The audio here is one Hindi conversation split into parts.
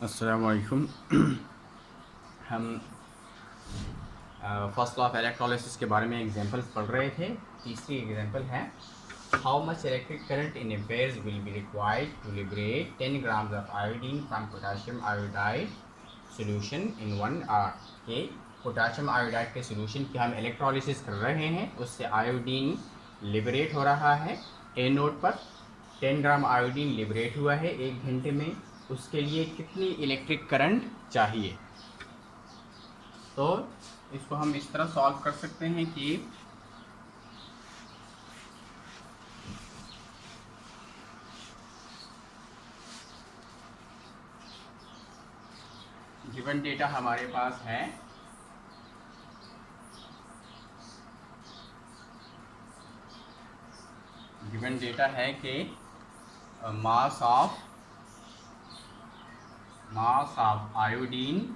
अस्सलामुअलैकुम। हम फर्स्ट लॉ ऑफ इलेक्ट्रोलिसिस के बारे में एग्जांपल्स पढ़ रहे थे। तीसरी एग्जांपल है, how much electric current in a pair will be required to liberate 10 grams of iodine from potassium iodide solution in 1 hour. के पोटाशियम आयोडाइड के सोल्यूशन की हम इलेक्ट्रोलिसिस कर रहे हैं, उससे आयोडीन लिबरेट हो रहा है। ए नोड पर 10 ग्राम आयोडीन लिबरेट हुआ है 1 घंटे में। उसके लिए कितनी इलेक्ट्रिक करंट चाहिए? तो इसको हम इस तरह सॉल्व कर सकते हैं कि गिवन डेटा हमारे पास है, गिवन डेटा है कि mass of iodine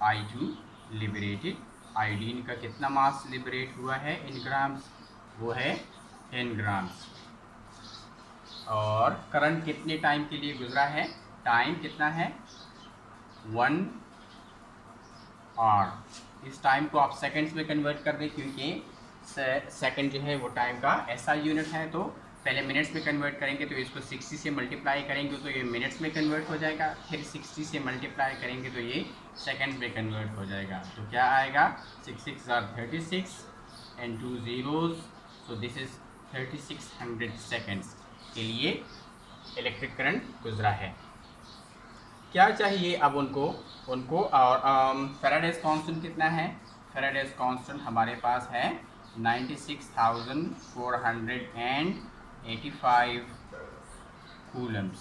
I2 liberated. Iodine का कितना मास लिबरेट हुआ है इन ग्राम्स? वो है 10 ग्राम्स। और करंट कितने टाइम के लिए गुजरा है? टाइम कितना है? 1 आवर। इस टाइम को आप सेकंड्स में कन्वर्ट कर दें, क्योंकि सेकंड जो है वो टाइम का ऐसा यूनिट है। तो पहले मिनट्स में कन्वर्ट करेंगे तो इसको 60 से मल्टीप्लाई करेंगे तो ये मिनट्स में कन्वर्ट हो जाएगा। फिर 60 से मल्टीप्लाई करेंगे तो ये सेकंड में कन्वर्ट हो जाएगा। तो क्या आएगा? 6 6 are 36 and 2 zeros, so this is 3600 seconds के लिए इलेक्ट्रिक करंट गुजरा है। क्या चाहिए अब उनको और फेराडेज कांस्टेंट कितना है? फेराडेज कांस्टेंट हमारे पास है 96,485 कूलम्स।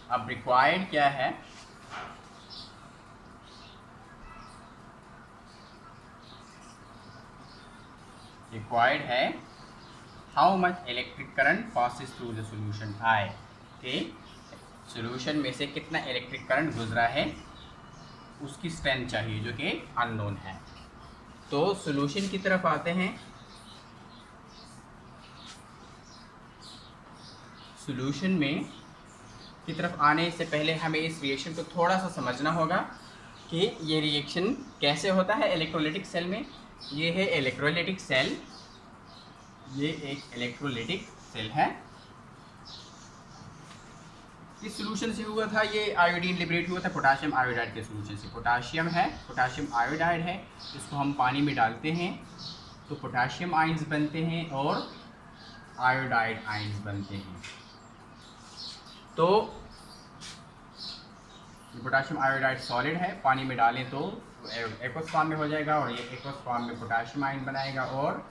अब रिक्वायर्ड क्या है? रिक्वायर्ड है how much electric current passes through the solution आई, के सॉल्यूशन में से कितना इलेक्ट्रिक करंट गुजरा है उसकी स्ट्रेंथ चाहिए, जो कि अननोन है। तो सॉल्यूशन की तरफ आते हैं। सॉल्यूशन में की तरफ आने से पहले हमें इस रिएक्शन को थोड़ा सा समझना होगा कि ये रिएक्शन कैसे होता है इलेक्ट्रोलाइटिक सेल में। ये है इलेक्ट्रोलाइटिक सेल, ये एक इलेक्ट्रोलाइटिक सेल है। इस सॉल्यूशन से हुआ था, ये आयोडीन लिबरेट हुआ था पोटाशियम आयोडाइड के सॉल्यूशन से। पोटाशियम है, पोटाशियम आयोडाइड है, इसको हम पानी में डालते हैं तो पोटाशियम आयंस बनते हैं और आयोडाइड आयंस बनते हैं। तो पोटाशियम आयोडाइड सॉलिड है, पानी में डालें तो एक्वस फॉर्म में हो जाएगा और ये एक्वस फॉर्म में पोटाशियम आयन बनाएगा और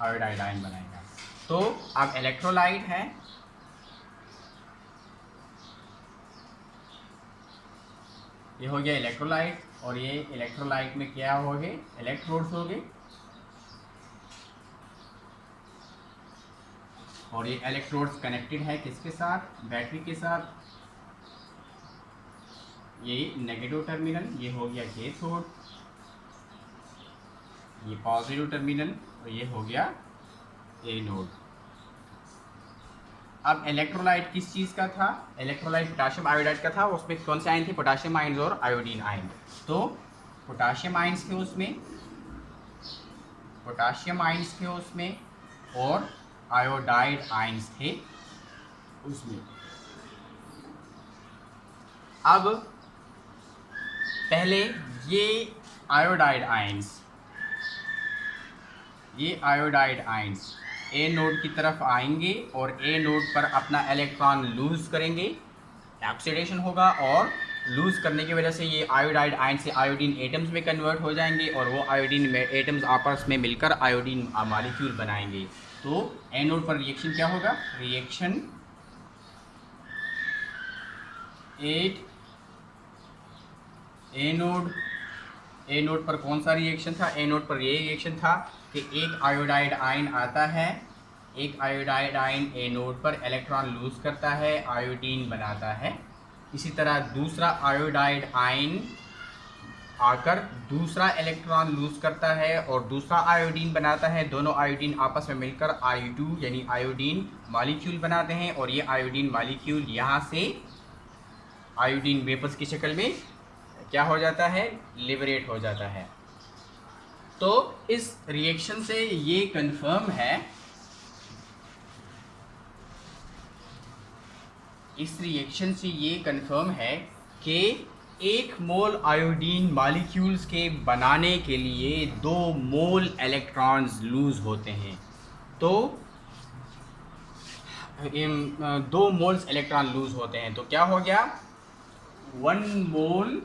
आयोडाइड आयन बनाएगा। तो अब इलेक्ट्रोलाइट है, ये हो गया इलेक्ट्रोलाइट, और ये इलेक्ट्रोलाइट में क्या हो गए? इलेक्ट्रोड्स हो गए। और ये इलेक्ट्रोड्स कनेक्टेड है किसके साथ? बैटरी के साथ। ये नेगेटिव टर्मिनल, ये हो गया कैथोड, ये पॉजिटिव टर्मिनल, और ये हो गया एनोड। अब इलेक्ट्रोलाइट किस चीज़ का था? इलेक्ट्रोलाइट पोटाशियम आयोडाइड का था। उसमें कौन से आयन थे? पोटाशियम आयन्स और आयोडीन आयन। तो पोटाशियम आयन्स थे उसमें, पोटाशियम आयन्स थे उसमें, और आयोडाइड आयन्स थे उसमें। अब पहले ये आयोडाइड आयन्स, ये आयोडाइड आयन्स ए नोड की तरफ आएंगे और ए नोड पर अपना इलेक्ट्रॉन लूज करेंगे, ऑक्सीडेशन होगा, और लूज करने की वजह से ये आयोडाइड आयन से आयोडीन एटम्स में कन्वर्ट हो जाएंगे और वो आयोडीन में एटम्स आपस में मिलकर आयोडीन मॉलिक्यूल बनाएंगे। तो ए नोड पर रिएक्शन क्या होगा? रिएक्शन 8 ए नोड पर कौन सा रिएक्शन था? ए नोड पर ये रिएक्शन था कि एक आयोडाइड आयन आता है, एक आयोडाइड आयन ए नोड पर इलेक्ट्रॉन लूज करता है, आयोडीन बनाता है। इसी तरह दूसरा आयोडाइड आयन आकर दूसरा इलेक्ट्रॉन लूज करता है और दूसरा आयोडीन बनाता है। दोनों आयोडीन आपस में मिलकर I2 यानी आयोडीन मॉलिक्यूल बनाते हैं और ये आयोडीन मॉलिक्यूल यहाँ से आयोडीन वेपर्स की शक्ल में क्या हो जाता है, लिबरेट हो जाता है। तो इस रिएक्शन से ये कंफर्म है, इस रिएक्शन से ये कंफर्म है कि 1 मोल आयोडीन मॉलिक्यूल्स के बनाने के लिए 2 मोल इलेक्ट्रॉन्स लूज होते हैं। तो 2 मोल्स इलेक्ट्रॉन लूज होते हैं, तो क्या हो गया, 1 mole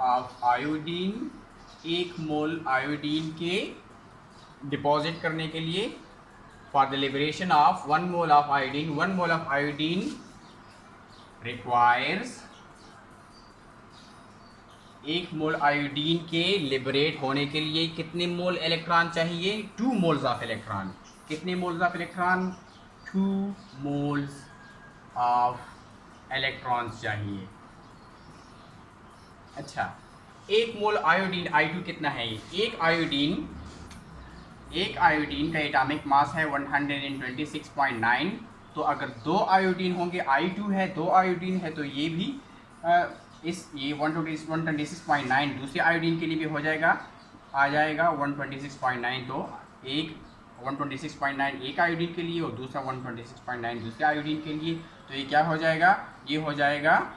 of iodine, 1 mole iodine के डिपॉजिट करने के लिए, for the liberation of 1 mole of iodine, 1 mole of iodine requires, 1 mole iodine के लिबरेट होने के लिए कितने मोल इलेक्ट्रॉन चाहिए, 2 मोल्स ऑफ इलेक्ट्रॉन। कितने moles of electron, 2 moles of electrons चाहिए। अच्छा, 1 मोल आयोडीन I2 कितना है, एक आयोडीन का एटॉमिक मास है 126.9। तो अगर 2 आयोडीन होंगे, I2 है, 2 आयोडीन है, तो ये भी ये 126.9 दूसरे आयोडीन के लिए भी हो जाएगा, आ जाएगा 126.9। तो एक 126.9 एक आयोडीन के लिए और दूसरा 126.9 दूसरे आयोडीन के लिए। तो ये क्या हो जाएगा, ये हो जाएगा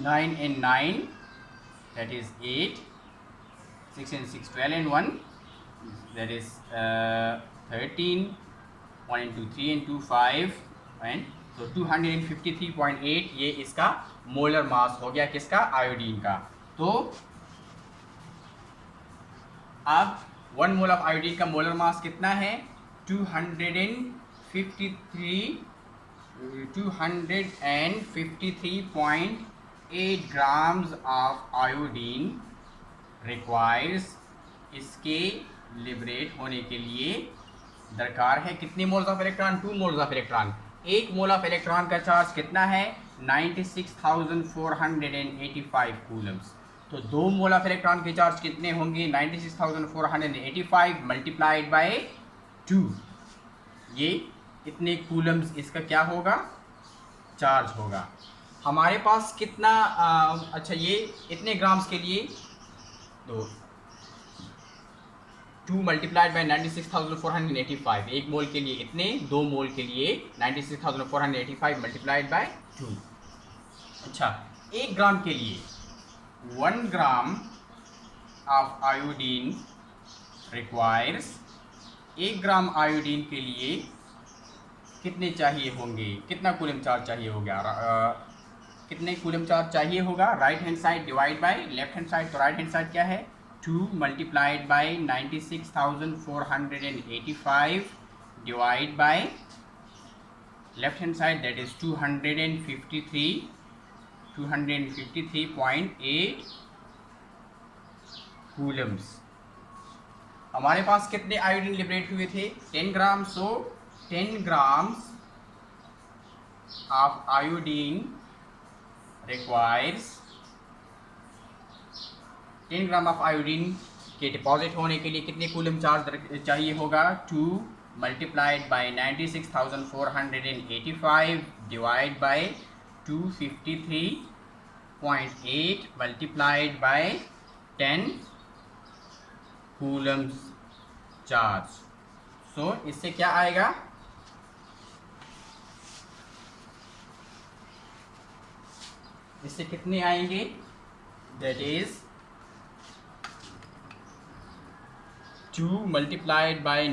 9 and 9 that is 8, 6 and 6 12 and 1 that is 13, 1 and 2 3 and 2 5 and so 253.8 ये इसका मोलर मास हो गया, किसका, आयोडीन का। तो अब 1 मोल ऑफ आयोडीन का मोलर मास कितना है, 253.8 ग्राम्स ऑफ आयोडीन रिक्वायर्स, इसके लिबरेट होने के लिए दरकार है कितने moles of electron, 2 moles of electron. 1 mole of electron का चार्ज कितना है, 96,485 कूलम्स। तो 2 मोल ऑफ इलेक्ट्रॉन के चार्ज कितने होंगे, 96,485 मल्टीप्लाइड बाय 2, ये इतने कूलम्स इसका क्या होगा, चार्ज होगा। हमारे पास कितना अच्छा ये इतने ग्राम्स के लिए, तो 2 मल्टीप्लाइड बाई 96,485, 1 मोल के लिए इतने, 2 मोल के लिए 96,485 मल्टीप्लाइड बाय 2। अच्छा, 1 ग्राम के लिए 1 gram of iodine requires, 1 gram iodine के लिए कितने चाहिए होंगे, कितना कूलम चार्ज चाहिए होगा, कितने कूलम चार्ज चाहिए होगा, right hand side divide by left hand side. तो राइट हैंड साइड क्या है, 2 multiplied bye 96,485 divide by left hand side that is 253.8 Coulomb's. हमारे पास कितने आयोडीन लिबरेट हुए थे, 10 ग्राम। सो 10 grams of iodine requires, 10 gram of iodine के डिपॉजिट होने के लिए कितने कूलम चार्ज चाहिए होगा, 2 multiplied bye 96,485 divide by 253.8 multiplied by 10 coulomb charge. So इससे क्या आएगा, इससे कितने आएंगे, that is 2 multiplied by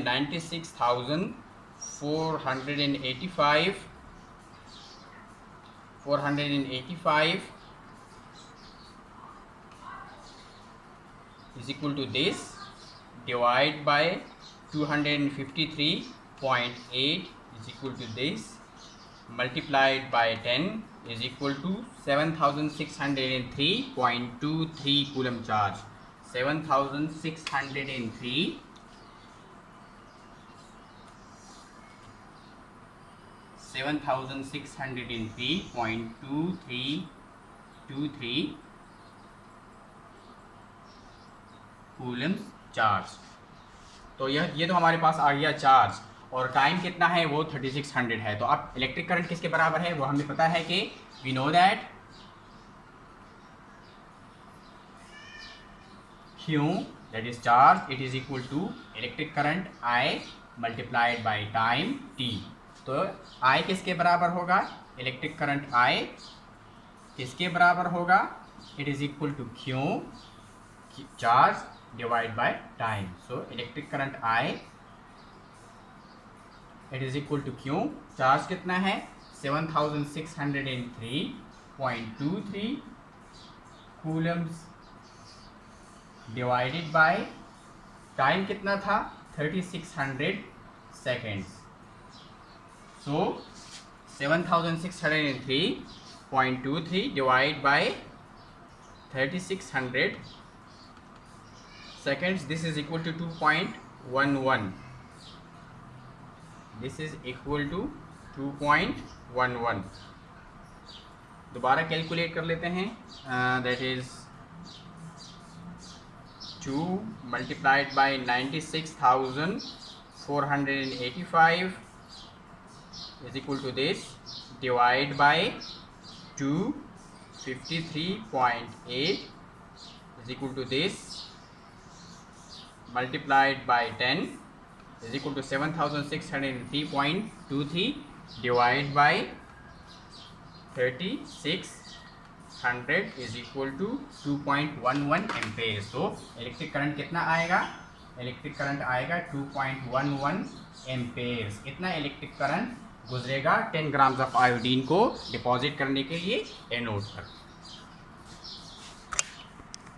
485 is equal to this divide by 253.8 is equal to this multiplied by 10 is equal to 7603.23 coulomb charge, 7603 7603.2323 coulomb charge. तो ये तो हमारे पास आ गया चार्ज, और टाइम कितना है वो 3600 है। तो अब इलेक्ट्रिक करंट किसके बराबर है वो हमें पता है कि we know that Q, that is charge, it is equal to electric current I multiplied by time t। तो I किसके बराबर होगा, इलेक्ट्रिक करंट I किसके बराबर होगा, it is equal to Q charge divided by time। so electric current I it is equal to Q, charge कितना है 7603.23 कूलम्स डिवाइडेड बाय टाइम कितना था 3600 seconds. So 7603.23 divide by 3600 seconds, this is equal to 2.11, this is equal to 2.11। दोबारा कैलकुलेट कर लेते हैं, that is 2 multiplied by 96,485 is equal to this, divide by 253.8 is equal to this, multiplied by 10 is equal to 7603.23 divided by 3600 is equal to 2.11 ampere. तो इलेक्ट्रिक करंट कितना आएगा, इलेक्ट्रिक करंट आएगा 2.11 एम्पेयर। इतना इलेक्ट्रिक करंट गुजरेगा 10 ग्राम्स ऑफ आयोडीन को डिपॉजिट करने के लिए एनोड पर।